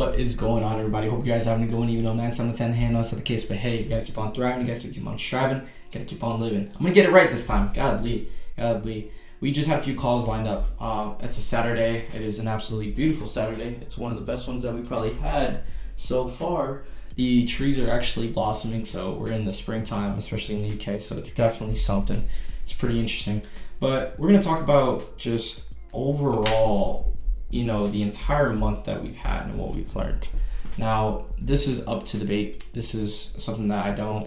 What is going on, everybody? Hope you guys are having a good one, even though 9 7 10 hand us at the case. But hey, you gotta keep on thriving, you gotta keep on striving, you gotta keep on living. I'm gonna get it right this time. Godly. We just had a few calls lined up. It's a Saturday. It is an absolutely beautiful Saturday. It's one of the best ones that we probably had so far. The trees are actually blossoming, so we're in the springtime, especially in the UK, so it's definitely something. It's pretty interesting. But we're gonna talk about just overall, the entire month that we've had and what we've learned. Now, this is up to debate. This is something that I don't,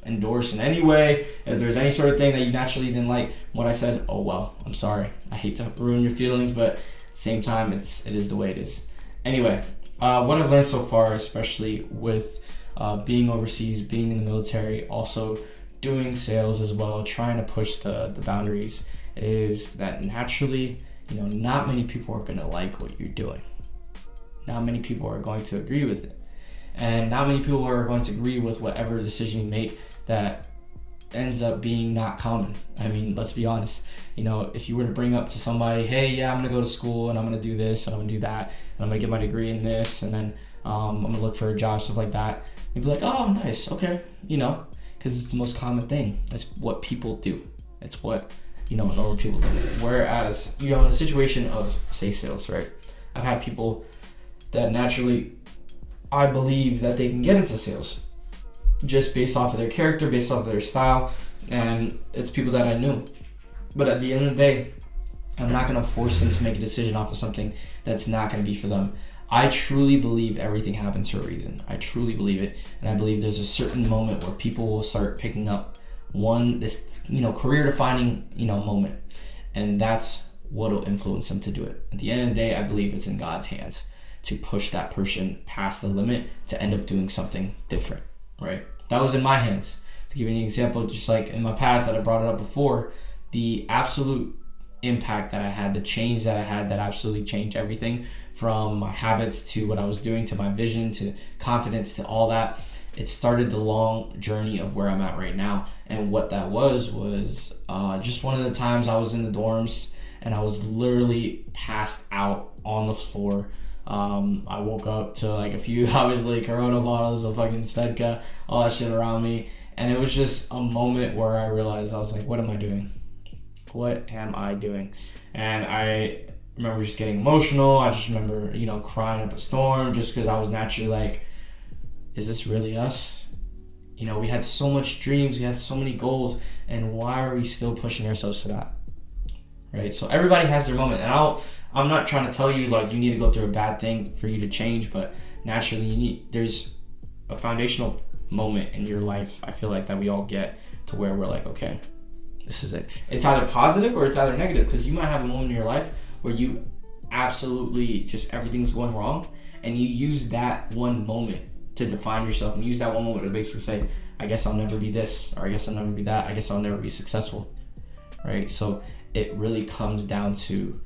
endorse in any way. If there's any sort of thing that you naturally didn't like what I said, oh well, I'm sorry. I hate to ruin your feelings, but at the same time, it is the way it is. Anyway, what I've learned so far, especially with being overseas, being in the military, also doing sales as well, trying to push the boundaries, is that naturally, not many people are going to like what you're doing. Not many people are going to agree with it. And not many people are going to agree with whatever decision you make that ends up being not common. I mean, let's be honest. If you were to bring up to somebody, hey, yeah, I'm going to go to school and I'm going to do this and I'm going to do that and I'm going to get my degree in this and then I'm going to look for a job, stuff like that, you'd be like, oh, nice, okay, because it's the most common thing. That's what people do. It's what normal people do. Whereas, in a situation of, say, sales, right? I've had people that naturally, I believe that they can get into sales just based off of their character, based off of their style, and it's people that I knew. But at the end of the day, I'm not going to force them to make a decision off of something that's not going to be for them. I truly believe everything happens for a reason. I truly believe it. And I believe there's a certain moment where people will start picking up this career defining, moment. And that's what'll influence them to do it. At the end of the day, I believe it's in God's hands to push that person past the limit to end up doing something different, right? That was in my hands. To give you an example, just like in my past that I brought it up before, the absolute impact that I had, the change that I had that absolutely changed everything from my habits to what I was doing to my vision to confidence to all that. It started the long journey of where I'm at right now. And what that was just one of the times I was in the dorms and I was literally passed out on the floor. I woke up to like a few, obviously, Corona bottles of fucking Svedka, all that shit around me. And it was just a moment where I realized, I was like, what am I doing? What am I doing? And I remember just getting emotional. I just remember, crying up a storm just because I was naturally like, is this really us? We had so much dreams, we had so many goals, and why are we still pushing ourselves to that? Right? So everybody has their moment, and I'm not trying to tell you like you need to go through a bad thing for you to change, but naturally there's a foundational moment in your life, I feel like, that we all get to where we're like, okay, this is it. It's either positive or it's either negative, because you might have a moment in your life where you absolutely just everything's going wrong, and you use that one moment to define yourself and use that one moment to basically say, I guess I'll never be this, or I guess I'll never be that, I guess I'll never be successful, right? So it really comes down to,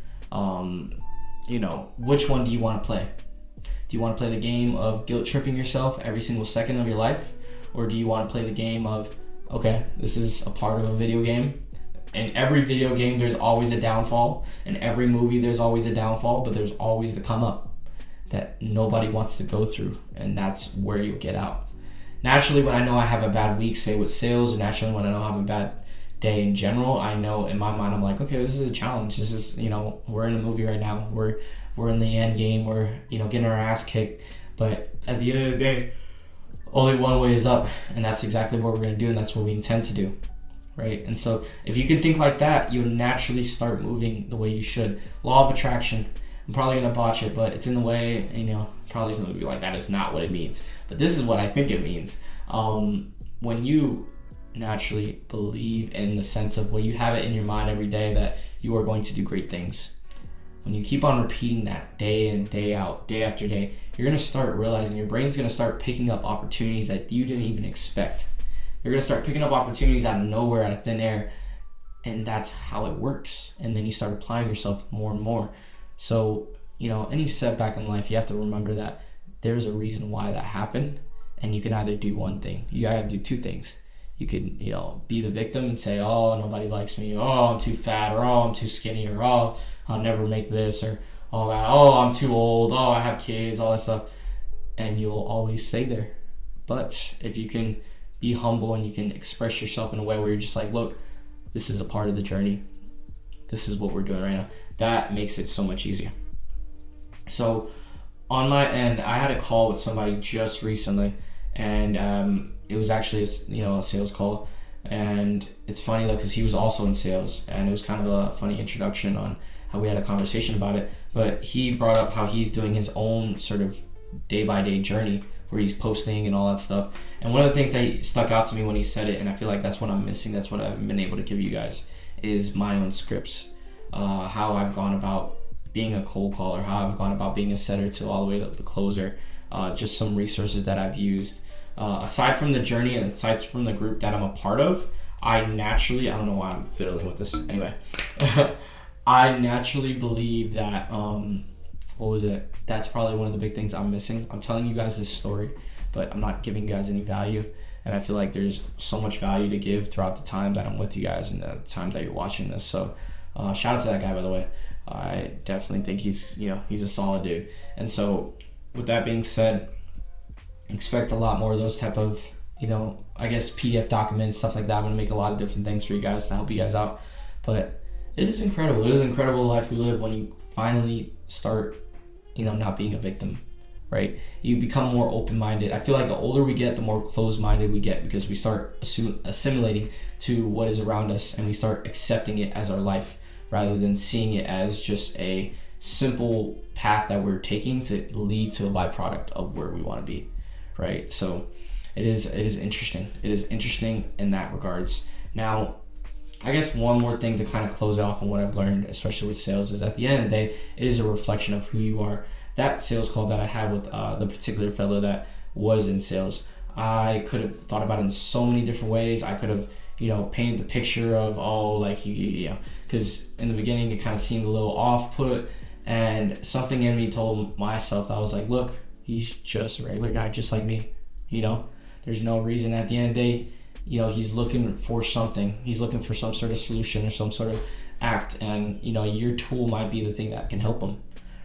which one do you want to play? Do you want to play the game of guilt tripping yourself every single second of your life? Or do you want to play the game of, okay, this is a part of a video game. In every video game, there's always a downfall. In every movie, there's always a downfall, but there's always the come up that nobody wants to go through, and that's where you'll get out. Naturally, when I know I have a bad week, say with sales, or naturally when I know I have a bad day in general, I know in my mind, I'm like, okay, this is a challenge. This is, we're in a movie right now. We're in the end game. We're, getting our ass kicked. But at the end of the day, only one way is up, and that's exactly what we're going to do, and that's what we intend to do, right? And so if you can think like that, you'll naturally start moving the way you should. Law of attraction. I'm probably going to botch it, but it's in the way, probably going to be like, that is not what it means. But this is what I think it means. When you naturally believe in the sense of when you have it in your mind every day that you are going to do great things, when you keep on repeating that day in, day out, day after day, you're going to start realizing your brain's going to start picking up opportunities that you didn't even expect. You're going to start picking up opportunities out of nowhere, out of thin air, and that's how it works. And then you start applying yourself more and more. So, any setback in life, you have to remember that there's a reason why that happened, and you can either do one thing. You gotta do two things. You could, be the victim and say, oh, nobody likes me, oh, I'm too fat, or oh, I'm too skinny, or oh, I'll never make this, or all that. Oh, I'm too old. Oh, I have kids, all that stuff. And you'll always stay there. But if you can be humble and you can express yourself in a way where you're just like, look, this is a part of the journey. This is what we're doing right now. That makes it so much easier. So on my end, I had a call with somebody just recently, and it was actually a sales call. And it's funny though, because he was also in sales, and it was kind of a funny introduction on how we had a conversation about it. But he brought up how he's doing his own sort of day-by-day journey where he's posting and all that stuff. And one of the things that stuck out to me when he said it, and I feel like that's what I'm missing, that's what I haven't been able to give you guys, is my own scripts. How I've gone about being a cold caller, how I've gone about being a setter to all the way to the closer, just some resources that I've used. Aside from the journey and aside from the group that I'm a part of, I don't know why I'm fiddling with this anyway. I naturally believe that, that's probably one of the big things I'm missing. I'm telling you guys this story, but I'm not giving you guys any value. And I feel like there's so much value to give throughout the time that I'm with you guys and the time that you're watching this. So shout out to that guy, by the way. I definitely think he's a solid dude. And so with that being said, expect a lot more of those type of, I guess PDF documents, stuff like that. I'm going to make a lot of different things for you guys to help you guys out. But it is incredible. It is incredible the life we live when you finally start, not being a victim, right? You become more open-minded. I feel like the older we get, the more closed-minded we get, because we start assimilating to what is around us, and we start accepting it as our life rather than seeing it as just a simple path that we're taking to lead to a byproduct of where we want to be, right? So it is interesting. It is interesting in that regards. Now, I guess one more thing to kind of close off on what I've learned, especially with sales, is at the end of the day, it is a reflection of who you are. That sales call that I had with the particular fellow that was in sales, I could have thought about it in so many different ways. I could have, painted the picture of, because in the beginning it kind of seemed a little off-put, and something in me told myself that I was like, look, he's just a regular guy just like me. There's no reason at the end of the day. He's looking for something. He's looking for some sort of solution or some sort of act, and your tool might be the thing that can help him,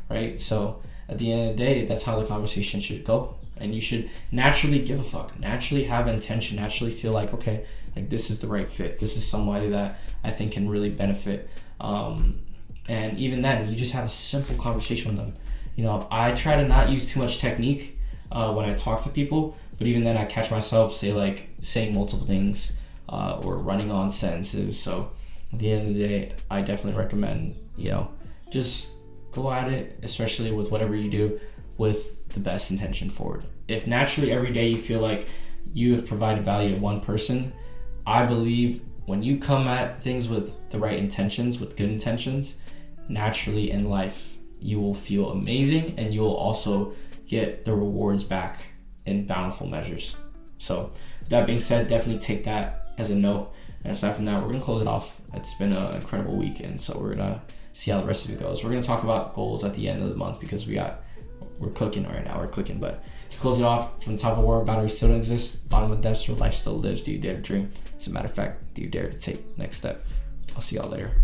right? So at the end of the day, that's how the conversation should go, and you should naturally give a fuck, naturally have intention, naturally feel like, okay, like this is the right fit. This is somebody that I think can really benefit. And even then, you just have a simple conversation with them. I try to not use too much technique when I talk to people. But even then, I catch myself saying multiple things or running on sentences. So at the end of the day, I definitely recommend, just go at it, especially with whatever you do, with the best intention forward. If naturally every day you feel like you have provided value to one person, I believe when you come at things with the right intentions, with good intentions, naturally in life, you will feel amazing, and you will also get the rewards back in bountiful measures. So with that being said, definitely take that as a note. And aside from that, we're gonna close it off. It's been an incredible weekend, so we're gonna see how the rest of it goes. We're gonna talk about goals at the end of the month, because we're cooking right now. We're cooking. But to close it off, from the top of the world, batteries still don't exist. Bottom of the depths where life still lives. Do you dare to dream? As a matter of fact, do you dare to take the next step? I'll see y'all later.